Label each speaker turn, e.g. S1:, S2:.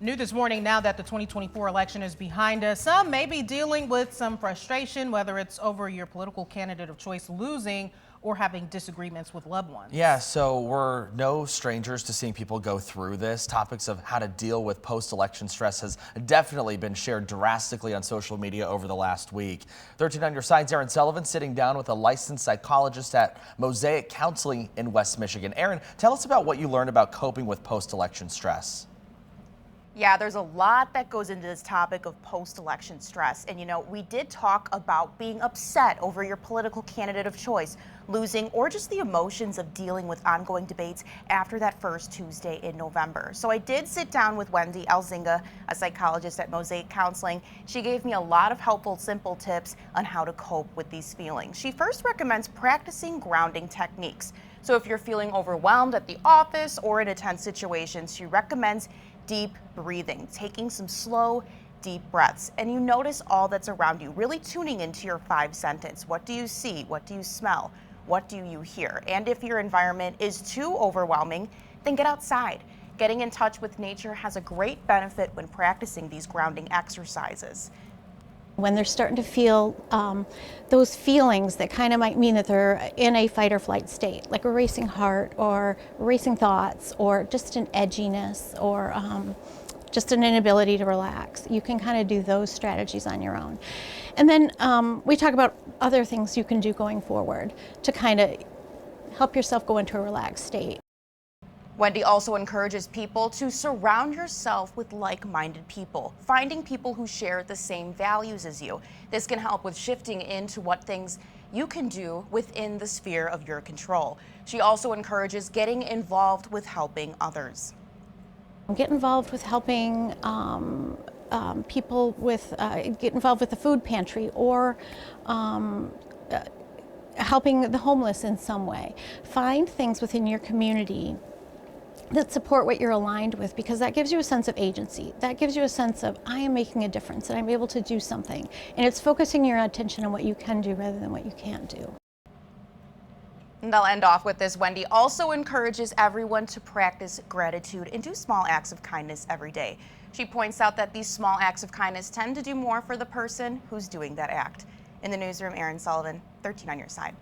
S1: New this morning, now that the 2024 election is behind us, some may be dealing with some frustration, whether it's over your political candidate of choice losing or having disagreements with loved ones.
S2: Yeah, so we're no strangers to seeing people go through this. Topics of how to deal with post-election stress has definitely been shared drastically on social media over the last week. 13 on your side's Aaron Sullivan sitting down with a licensed psychologist at Mosaic Counseling in West Michigan. Aaron, tell us about what you learned about coping with post-election stress.
S3: Yeah, there's a lot that goes into this topic of post-election stress. And we did talk about being upset over your political candidate of choice losing, or just the emotions of dealing with ongoing debates after that first Tuesday in November. So I did sit down with Wendy Elzinga, a psychologist at Mosaic Counseling. She gave me a lot of helpful, simple tips on how to cope with these feelings. She first recommends practicing grounding techniques. So if you're feeling overwhelmed at the office or in a tense situation, she recommends deep breathing, taking some slow, deep breaths, and you notice all that's around you, really tuning into your 5 senses. What do you see? What do you smell? What do you hear? And if your environment is too overwhelming, then get outside. Getting in touch with nature has a great benefit when practicing these grounding exercises.
S4: When they're starting to feel those feelings that kind of might mean that they're in a fight or flight state, like a racing heart or racing thoughts or just an edginess or just an inability to relax, you can kind of do those strategies on your own. And then we talk about other things you can do going forward to kind of help yourself go into a relaxed state.
S3: Wendy also encourages people to surround yourself with like-minded people, finding people who share the same values as you. This can help with shifting into what things you can do within the sphere of your control. She also encourages getting involved with helping others.
S4: Get involved with helping people with, get involved with the food pantry or helping the homeless in some way. Find things within your community that support what you're aligned with, because that gives you a sense of agency. That gives you a sense of, I am making a difference and I'm able to do something. And it's focusing your attention on what you can do rather than what you can't do.
S3: And I'll end off with this. Wendy also encourages everyone to practice gratitude and do small acts of kindness every day. She points out that these small acts of kindness tend to do more for the person who's doing that act. In the newsroom, Aaron Sullivan, 13 on your side.